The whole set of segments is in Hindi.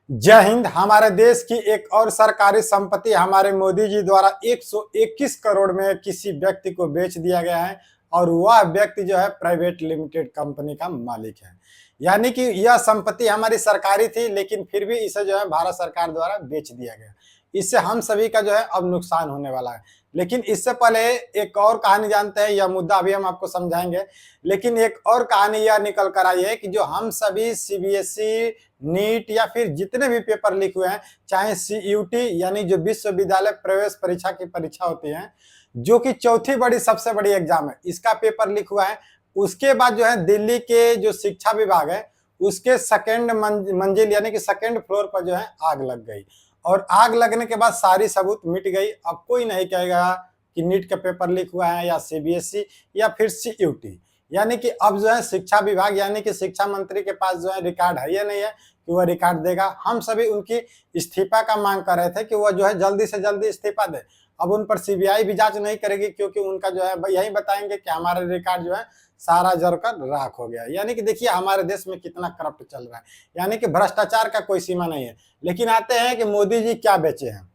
जय हिंद। हमारे देश की एक और सरकारी संपत्ति हमारे मोदी जी द्वारा 121 करोड़ में किसी व्यक्ति को बेच दिया गया है और वह व्यक्ति जो है प्राइवेट लिमिटेड कंपनी का मालिक है। यानी कि यह संपत्ति हमारी सरकारी थी, लेकिन फिर भी इसे जो है भारत सरकार द्वारा बेच दिया गया। इससे हम सभी का जो है अब नुकसान होने वाला है। लेकिन इससे पहले एक और कहानी जानते हैं, यह मुद्दा अभी हम आपको समझाएंगे। लेकिन एक और कहानी यह निकल कर आई है कि जो हम सभी सीबीएसई, नीट या फिर जितने भी पेपर लीक हुए हैं, चाहे सीयूटी यानी जो विश्वविद्यालय प्रवेश परीक्षा की परीक्षा होती है, जो कि चौथी बड़ी सबसे बड़ी एग्जाम है, इसका पेपर लीक हुआ है। उसके बाद जो है दिल्ली के जो शिक्षा विभाग है, उसके सेकेंड मंजिल यानी कि सेकेंड फ्लोर पर जो है आग लग गई और आग लगने के बाद सारी सबूत मिट गई। अब कोई नहीं कहेगा कि नीट का पेपर लीक हुआ है या सीबीएसई या फिर सीयूटी। यानी कि अब जो है शिक्षा विभाग यानी कि शिक्षा मंत्री के पास जो है रिकॉर्ड है या नहीं है कि वह रिकॉर्ड देगा। हम सभी उनकी इस्तीफा का मांग कर रहे थे कि वह जो है जल्दी से जल्दी इस्तीफा दे। अब उन पर सीबीआई भी जांच नहीं करेगी, क्योंकि उनका जो है यही बताएंगे कि हमारा रिकॉर्ड जो है सारा जलकर राख हो गया। यानी कि देखिए हमारे देश में कितना करप्ट चल रहा है, यानी कि भ्रष्टाचार का कोई सीमा नहीं है। लेकिन आते हैं कि मोदी जी क्या बेचे हैं।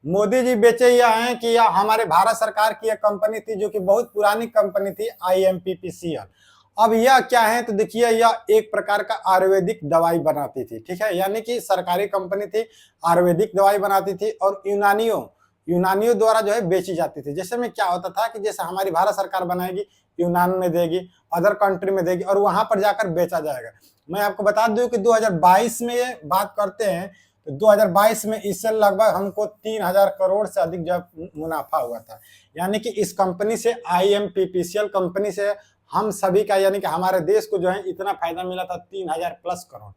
मोदी जी बेचे यह हैं कि यह हमारे भारत सरकार की एक कंपनी थी, जो कि बहुत पुरानी कंपनी थी, IMPPCL। अब यह क्या है तो देखिए, यह एक प्रकार का आयुर्वेदिक दवाई बनाती थी, ठीक है। यानी कि सरकारी कंपनी थी, आयुर्वेदिक दवाई बनाती थी और यूनानियों द्वारा जो है बेची जाती थी। जैसे में क्या होता था कि जैसे हमारी भारत सरकार बनाएगी, यूनान में देगी, अदर कंट्री में देगी और वहां पर जाकर बेचा जाएगा। मैं आपको बता दूं कि 2022 में ये बात करते हैं तो 2022 में इससे लगभग हमको 3000 करोड़ से अधिक जो मुनाफा हुआ था। यानी कि इस कंपनी से, IMPPCL कंपनी से हम सभी का यानी कि हमारे देश को जो है इतना फायदा मिला था, 3000 प्लस करोड़।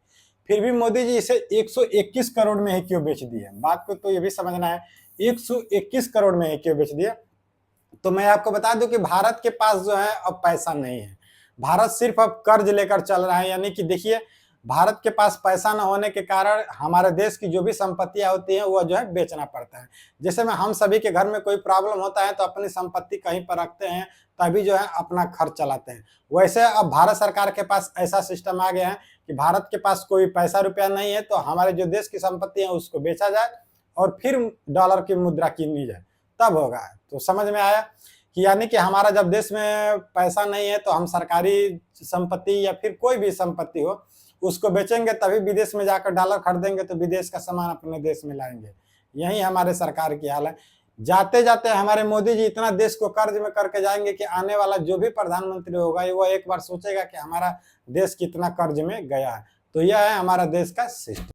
फिर भी मोदी जी इसे 121 करोड़ में ही क्यों बेच दिए? बात को तो ये भी समझना है, 121 करोड़ में ही क्यों बेच दिए? तो मैं आपको बता दूं कि भारत के पास जो है अब पैसा नहीं है। भारत सिर्फ अब कर्ज लेकर चल रहा है। यानी कि देखिए, भारत के पास पैसा न होने के कारण हमारे देश की जो भी संपत्तियां होती हैं वह जो है बेचना पड़ता है। जैसे में हम सभी के घर में कोई प्रॉब्लम होता है तो अपनी संपत्ति कहीं पर रखते हैं, तभी जो है अपना खर्च चलाते हैं। वैसे अब भारत सरकार के पास ऐसा सिस्टम आ गया है कि भारत के पास कोई पैसा रुपया नहीं है तो हमारे जो देश की संपत्ति है उसको बेचा जाए और फिर डॉलर की मुद्रा कीनी जाए, तब होगा। तो समझ में आया कि यानी कि हमारा जब देश में पैसा नहीं है तो हम सरकारी संपत्ति या फिर कोई भी संपत्ति हो उसको बेचेंगे, तभी विदेश में जाकर डॉलर खरीदेंगे तो विदेश का सामान अपने देश में लाएंगे। यही हमारे सरकार की हाल है। जाते जाते हमारे मोदी जी इतना देश को कर्ज में करके जाएंगे कि आने वाला जो भी प्रधानमंत्री होगा वो एक बार सोचेगा कि हमारा देश कितना कर्ज में गया है। तो यह है हमारा देश का सिस्टम।